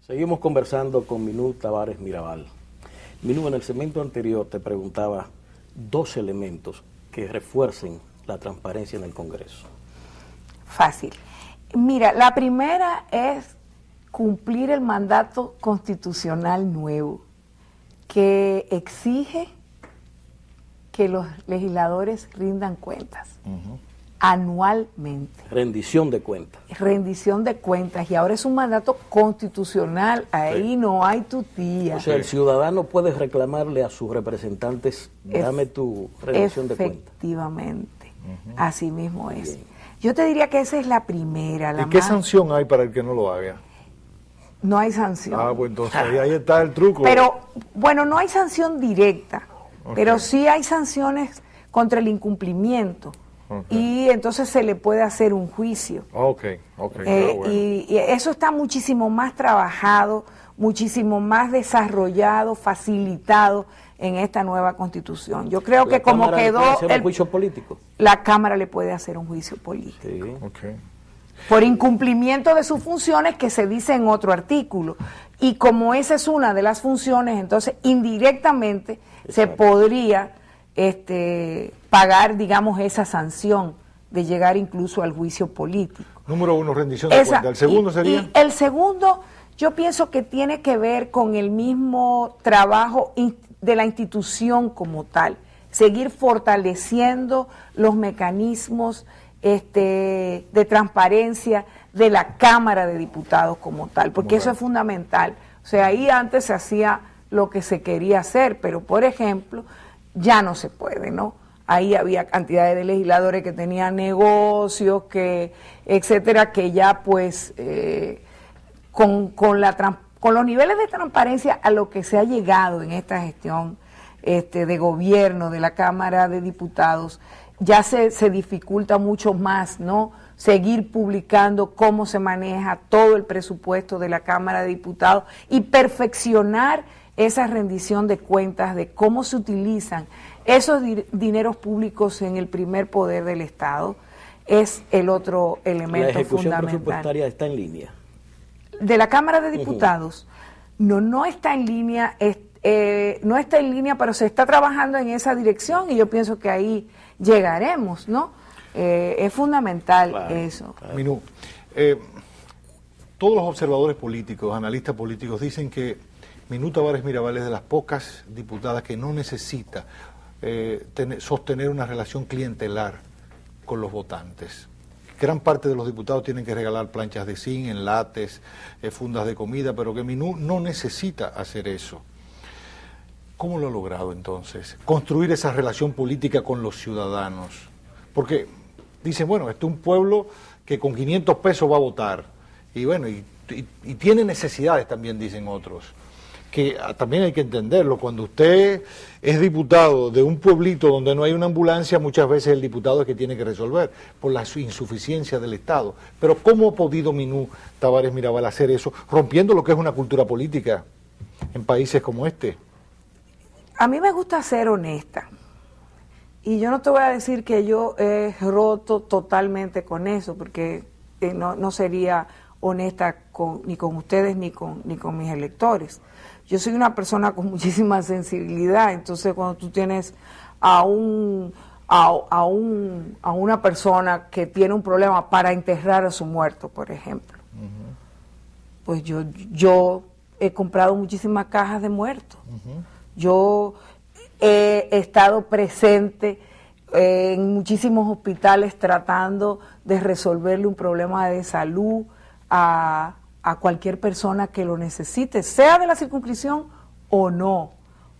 Seguimos conversando con Minú Tavares Mirabal. Minú, en el segmento anterior te preguntaba 2 elementos que refuercen la transparencia en el Congreso. Fácil. Mira, la primera es cumplir el mandato constitucional nuevo, que exige que los legisladores rindan cuentas anualmente. Rendición de cuentas. Rendición de cuentas, y ahora es un mandato constitucional, ahí sí. No hay tutía. O sea, el ciudadano puede reclamarle a sus representantes, dame tu rendición de cuentas. Efectivamente, así mismo es. Bien. Yo te diría que esa es la primera. ¿Y qué sanción hay para el que no lo haga? No hay sanción. Ah, pues entonces ahí está el truco. Pero, bueno, no hay sanción directa, pero sí hay sanciones contra el incumplimiento. Y entonces se le puede hacer un juicio. Bueno. Y eso está muchísimo más trabajado, muchísimo más desarrollado, facilitado en esta nueva Constitución. Yo creo que como quedó... ¿La Cámara le puede hacer un juicio político? La Cámara le puede hacer un juicio político. Sí. Por incumplimiento de sus funciones, que se dice en otro artículo. Y como esa es una de las funciones, entonces indirectamente se podría pagar, digamos, esa sanción de llegar incluso al juicio político. Número 1, rendición de cuentas. ¿El segundo sería? Y el segundo, yo pienso que tiene que ver con el mismo trabajo de la institución como tal. Seguir fortaleciendo los mecanismos de transparencia de la Cámara de Diputados como tal, porque eso es fundamental. O sea, ahí antes se hacía lo que se quería hacer, pero por ejemplo, ya no se puede, ¿no? Ahí había cantidades de legisladores que tenían negocios, etcétera, que ya pues con los niveles de transparencia a lo que se ha llegado en esta gestión de gobierno de la Cámara de Diputados, ya se dificulta mucho más, ¿no? Seguir publicando cómo se maneja todo el presupuesto de la Cámara de Diputados y perfeccionar esa rendición de cuentas de cómo se utilizan esos dineros públicos en el primer poder del Estado, es el otro elemento fundamental. ¿La ejecución presupuestaria está en línea? De la Cámara de Diputados, no está en línea, no está en línea, pero se está trabajando en esa dirección y yo pienso que ahí llegaremos, ¿no? Es fundamental eso. Claro. Minú, todos los observadores políticos, analistas políticos dicen que Minú Tavares Mirabal es de las pocas diputadas que no necesita sostener una relación clientelar con los votantes. Gran parte de los diputados tienen que regalar planchas de zinc, enlates, fundas de comida, pero que Minú no necesita hacer eso. ¿Cómo lo ha logrado entonces? Construir esa relación política con los ciudadanos. Porque dicen, bueno, este es un pueblo que con 500 pesos va a votar. Y bueno, y tiene necesidades también, dicen otros. Que también hay que entenderlo. Cuando usted es diputado de un pueblito donde no hay una ambulancia, muchas veces el diputado es que tiene que resolver por la insuficiencia del Estado. Pero ¿cómo ha podido Minú Tavares Mirabal hacer eso, rompiendo lo que es una cultura política en países como este? A mí me gusta ser honesta. Y yo no te voy a decir que yo he roto totalmente con eso, porque no sería honesta ni con ustedes ni con mis electores. Yo soy una persona con muchísima sensibilidad, entonces cuando tú tienes a una persona que tiene un problema para enterrar a su muerto, por ejemplo, pues yo he comprado muchísimas cajas de muertos. Yo he estado presente en muchísimos hospitales tratando de resolverle un problema de salud a cualquier persona que lo necesite, sea de la circunscripción o no.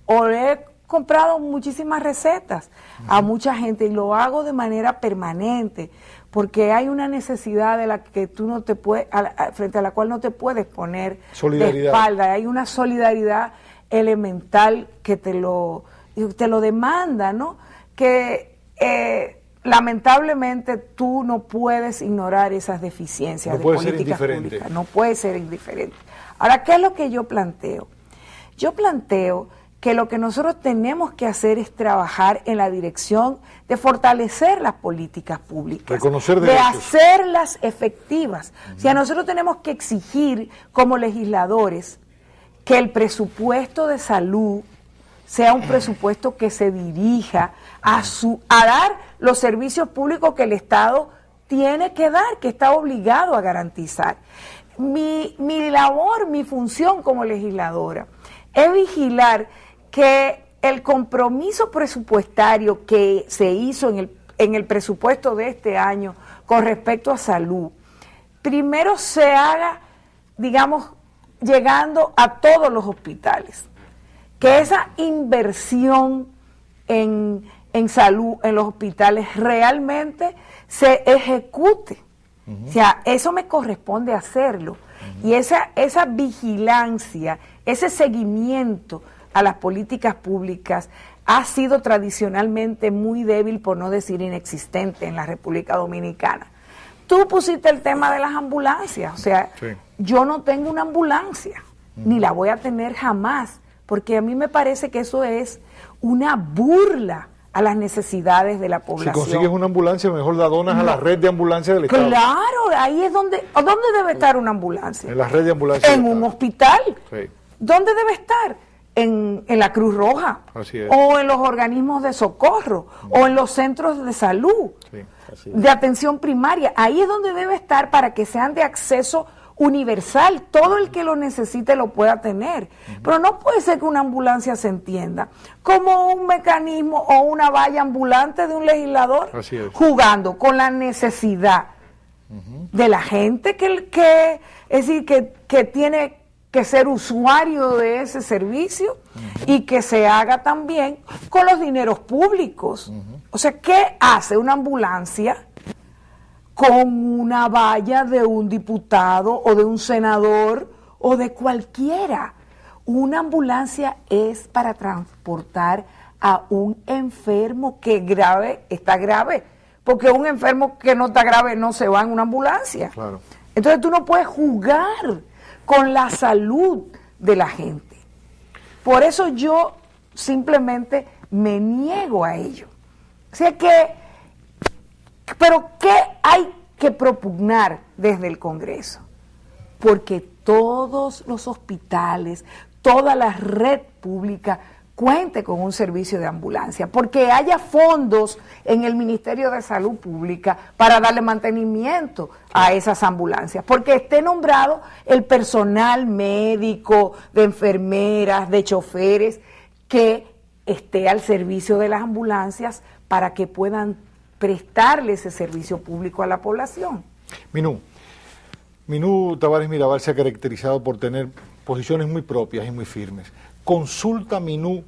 O he comprado muchísimas recetas a mucha gente y lo hago de manera permanente, porque hay una necesidad de la que tú no te puedes, frente a la cual no te puedes poner de espalda. Hay una solidaridad elemental que te lo demanda, ¿no? Que lamentablemente tú no puedes ignorar esas deficiencias de políticas públicas. No puedes ser indiferente. Ahora, ¿qué es lo que yo planteo? Yo planteo que lo que nosotros tenemos que hacer es trabajar en la dirección de fortalecer las políticas públicas, reconocer de derechos, hacerlas efectivas. O sea, nosotros tenemos que exigir como legisladores que el presupuesto de salud sea un presupuesto que se dirija a dar los servicios públicos que el Estado tiene que dar, que está obligado a garantizar. Mi labor, mi función como legisladora es vigilar que el compromiso presupuestario que se hizo en el presupuesto de este año con respecto a salud, primero se haga, digamos, llegando a todos los hospitales, que esa inversión en salud en los hospitales realmente se ejecute. O sea, eso me corresponde hacerlo. Y esa vigilancia, ese seguimiento a las políticas públicas ha sido tradicionalmente muy débil, por no decir inexistente, en la República Dominicana. Tú pusiste el tema de las ambulancias, o sea, sí. Yo no tengo una ambulancia, ni la voy a tener jamás, porque a mí me parece que eso es una burla a las necesidades de la población. Si consigues una ambulancia, mejor la donas a la red de ambulancias del Estado. Claro, ahí es ¿dónde debe estar una ambulancia? En la red de ambulancias. En un hospital. Sí. ¿Dónde debe estar? En la Cruz Roja. Así es. O en los organismos de socorro, o en los centros de salud, sí, de atención primaria. Ahí es donde debe estar para que sean de acceso universal, todo el que lo necesite lo pueda tener. Pero no puede ser que una ambulancia se entienda como un mecanismo o una valla ambulante de un legislador, jugando con la necesidad de la gente que es decir, que tiene que ser usuario de ese servicio y que se haga también con los dineros públicos. O sea, ¿qué hace una ambulancia con una valla de un diputado o de un senador o de cualquiera? Una ambulancia es para transportar a un enfermo que está grave, porque un enfermo que no está grave no se va en una ambulancia. Claro. Entonces tú no puedes jugar con la salud de la gente. Por eso yo simplemente me niego a ello. O sea pero ¿qué hay que propugnar desde el Congreso? Porque todos los hospitales, toda la red pública cuente con un servicio de ambulancia, porque haya fondos en el Ministerio de Salud Pública para darle mantenimiento a esas ambulancias, porque esté nombrado el personal médico, de enfermeras, de choferes, que esté al servicio de las ambulancias para que puedan prestarle ese servicio público a la población. Minú Tavares Mirabal se ha caracterizado por tener posiciones muy propias y muy firmes. ¿Consulta Minú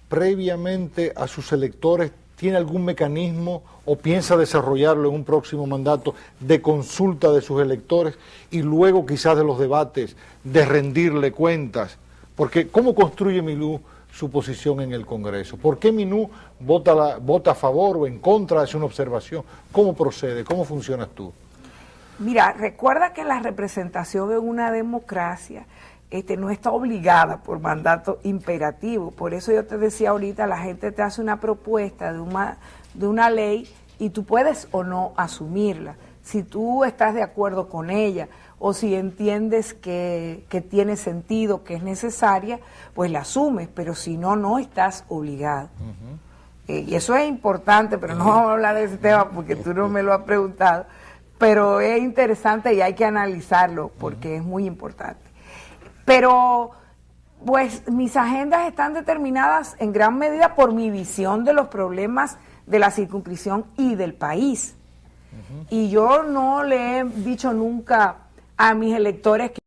previamente a sus electores? ¿Tiene algún mecanismo o piensa desarrollarlo en un próximo mandato de consulta de sus electores y luego quizás de los debates de rendirle cuentas? Porque ¿cómo construye Minú su posición en el Congreso? ¿Por qué Minú vota a favor o en contra? Hace una observación. ¿Cómo procede? ¿Cómo funcionas tú? Mira, recuerda que la representación en una democracia no está obligada por mandato imperativo. Por eso yo te decía ahorita, la gente te hace una propuesta de una ley y tú puedes o no asumirla. Si tú estás de acuerdo con ella o si entiendes que tiene sentido, que es necesaria, pues la asumes, pero si no, no estás obligado. Y eso es importante, pero no vamos a hablar de ese tema porque tú no me lo has preguntado, pero es interesante y hay que analizarlo porque es muy importante. Pero, pues, mis agendas están determinadas en gran medida por mi visión de los problemas de la circunscripción y del país. Y yo no le he dicho nunca a mis electores que